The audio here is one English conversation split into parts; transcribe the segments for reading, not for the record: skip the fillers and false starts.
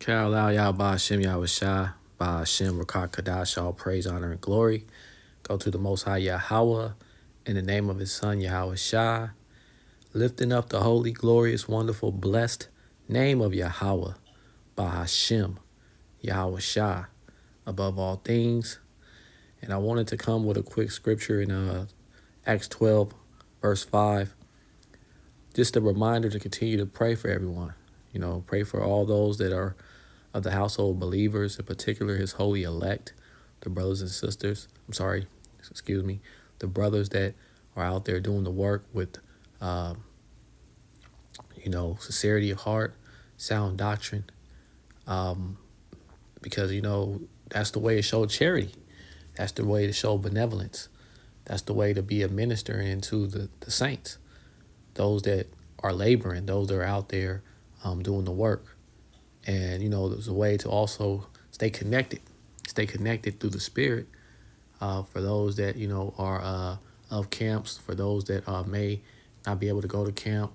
Yahawashi, by Hashem, Rakah Kadash, all praise, honor, and glory. Go to the Most High Yahweh, in the name of his Son, Yahawashi, lifting up the holy, glorious, wonderful, blessed name of Yahweh, by Hashem, Yahawashi, above all things. And I wanted to come with a quick scripture in Acts 12, verse 5. Just a reminder to continue to pray for everyone. Pray for all those that are of the household believers, in particular his holy elect, the brothers and sisters. The brothers that are out there doing the work with, sincerity of heart, sound doctrine, because, that's the way to show charity. That's the way to show benevolence. That's the way to be a minister into the saints, those that are laboring, those that are out there doing the work. And, there's a way to also stay connected through the Spirit for those that, are of camps, for those that may not be able to go to camp,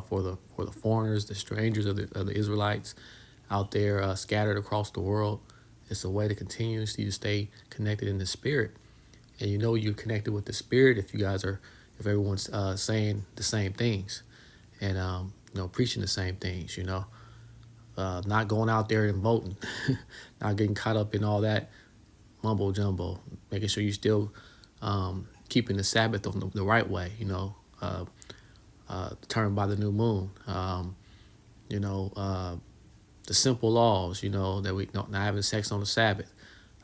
for the foreigners, the strangers of the Israelites out there scattered across the world. It's a way to continuously to stay connected in the Spirit. And you're connected with the Spirit if everyone's saying the same things and, preaching the same things, not going out there and voting, not getting caught up in all that mumbo jumbo, making sure you still keeping the Sabbath on the right way, determined by the new moon, the simple laws, that we not having sex on the Sabbath,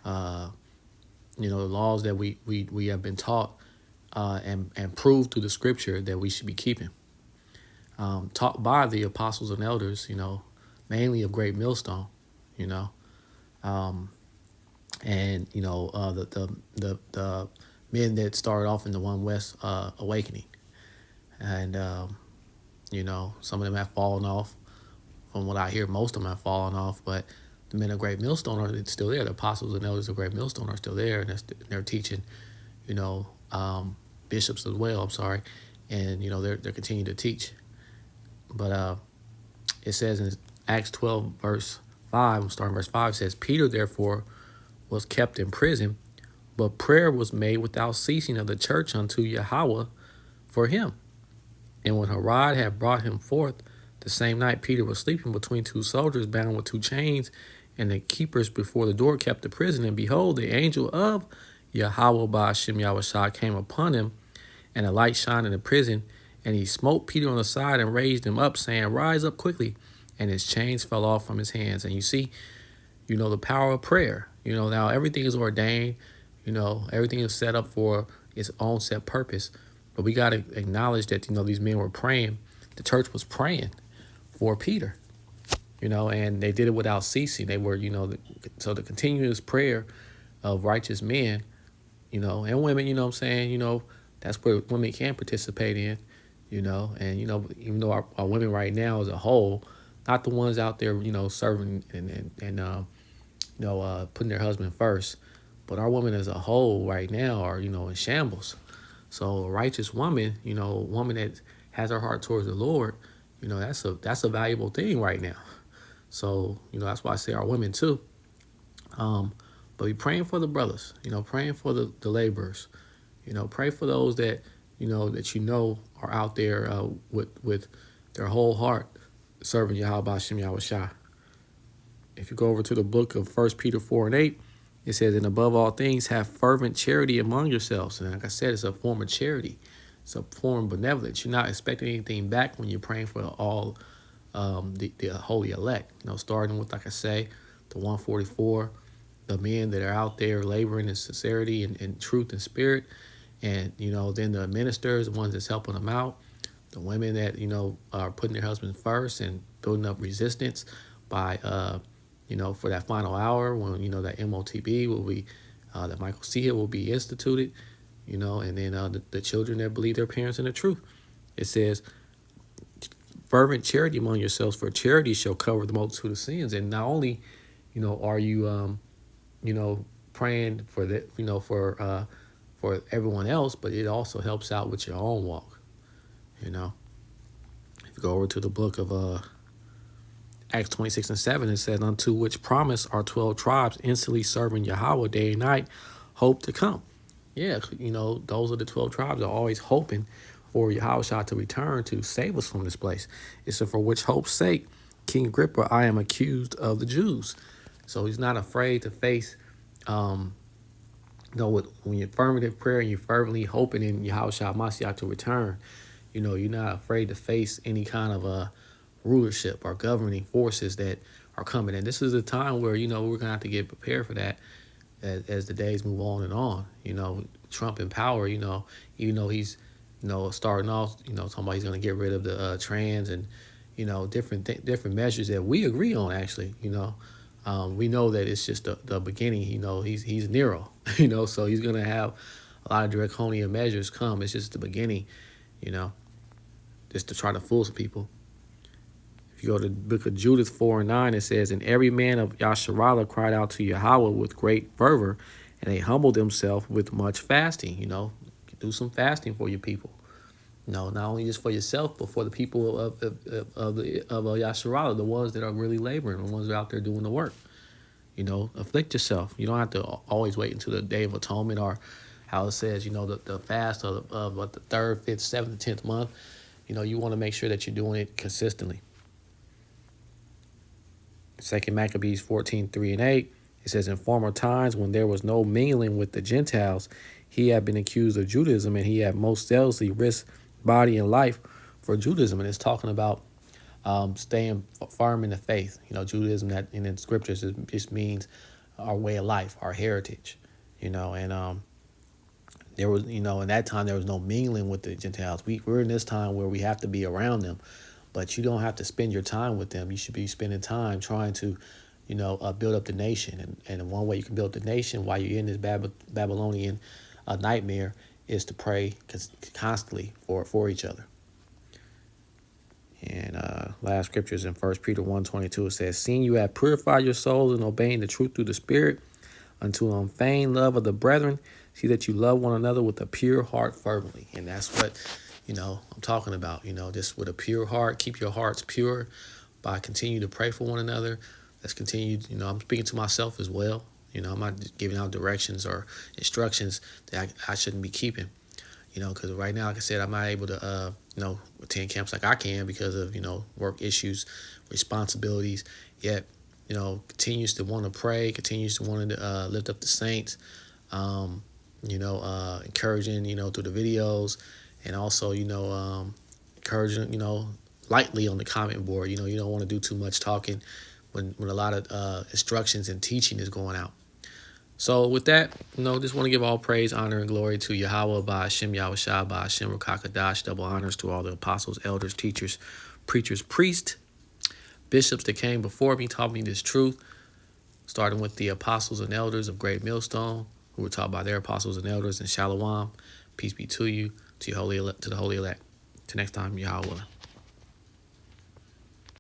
the laws that we have been taught and proved through the scripture that we should be keeping, taught by the apostles and elders, mainly of Great Millstone, the men that started off in the One West Awakening, and some of them have fallen off. From what I hear, most of them have fallen off, but the men of Great Millstone are still there. The apostles and elders of Great Millstone are still there, and they're teaching, bishops as well. And they're continuing to teach. But it says in Acts 12, verse 5, starting verse 5, says, Peter, therefore, was kept in prison, but prayer was made without ceasing of the church unto Yahweh for him. And when Herod had brought him forth, the same night Peter was sleeping between two soldiers, bound with two chains, and the keepers before the door kept the prison. And behold, the angel of Yahweh by Hashem Yahawashi came upon him, and a light shined in the prison. And he smote Peter on the side and raised him up, saying, Rise up quickly. And his chains fell off from his hands. And you see, the power of prayer. Now everything is ordained. Everything is set up for its own set purpose. But we got to acknowledge that, these men were praying. The church was praying for Peter, and they did it without ceasing. They were, so the continuous prayer of righteous men, and women, that's where women can participate in, and, even though our women right now as a whole, not the ones out there, serving and putting their husband first, but our women as a whole right now are, in shambles. So a righteous woman, a woman that has her heart towards the Lord, that's a valuable thing right now. So, that's why I say our women too. But be praying for the brothers, praying for the laborers, pray for those that, that are out there with their whole heart serving Yahweh Hashem Yahawashi. If you go over to the book of 1 Peter 4:8, it says, and above all things, have fervent charity among yourselves. And like I said, it's a form of charity. It's a form of benevolence. You're not expecting anything back when you're praying for all the holy elect. Starting with, like I say, the 144, the men that are out there laboring in sincerity and truth and spirit. And, then the ministers, the ones that's helping them out. The women that, are putting their husbands first and building up resistance by, for that final hour when, that MOTB will be, that Michael C. will be instituted. And then the children that believe their parents in the truth. It says, fervent charity among yourselves, for charity shall cover the multitude of sins. And not only, are you, praying for that, for everyone else, but it also helps out with your own walk. If you go over to the book of Acts 26:7, it says, unto which promise are 12 tribes instantly serving Yahweh day and night, hope to come. Yeah, those are the 12 tribes are always hoping for Yahawashi to return to save us from this place. It said, for which hope's sake, King Agrippa, I am accused of the Jews. So he's not afraid to face, when you're affirmative prayer and you're fervently hoping in Yahawashi Mashiach to return, you're not afraid to face any kind of rulership or governing forces that are coming. And this is a time where, we're going to have to get prepared for that as the days move on and on. Trump in power, even though he's, starting off, talking about he's going to get rid of the trans and, different measures that we agree on, actually. We know that it's just the beginning. He's Nero, so he's going to have a lot of draconian measures come. It's just the beginning, just to try to fool some people. If you go to the book of Judith 4:9, it says, and every man of Yasharallah cried out to Yahweh with great fervor, and they humbled themselves with much fasting. Do some fasting for your people. Not only just for yourself, but for the people of Yasharallah, the ones that are really laboring, the ones that are out there doing the work. Afflict yourself. You don't have to always wait until the Day of Atonement, or how it says, the fast of the 3rd, 5th, 7th, 10th month. You want to make sure that you're doing it consistently. 2 Maccabees 14:3-8, it says, in former times when there was no mingling with the Gentiles, he had been accused of Judaism, and he had most zealously risked body and life for Judaism. And it's talking about staying firm in the faith. Judaism, that in the scriptures, it just means our way of life, our heritage. And there was, in that time there was no mingling with the Gentiles. We're in this time where we have to be around them, but you don't have to spend your time with them. You should be spending time trying to, build up the nation. And one way you can build the nation while you're in this Babylonian nightmare is to pray constantly for each other. And last scriptures in 1 Peter 1:22, it says, seeing you have purified your souls in obeying the truth through the Spirit unto unfeigned love of the brethren, see that you love one another with a pure heart fervently. And that's what, I'm talking about, just with a pure heart. Keep your hearts pure by continuing to pray for one another. Let's continue, I'm speaking to myself as well. I'm not giving out directions or instructions that I shouldn't be keeping. Because right now, like I said, I'm not able to, attend camps like I can because of, work issues, responsibilities. Yet, continues to want to pray, continues to want to lift up the saints, encouraging, through the videos, and also, encouraging, lightly on the comment board. You don't want to do too much talking when a lot of instructions and teaching is going out. So with that, just want to give all praise, honor, and glory to Yahweh, by Hashem Yahawashi, by Hashem Rakakadash, double honors to all the apostles, elders, teachers, preachers, priests, bishops that came before me, taught me this truth, starting with the apostles and elders of Great Millstone, who were taught by their apostles and elders in Shalom. Peace be to you, to the holy elect. Till next time, Yahweh.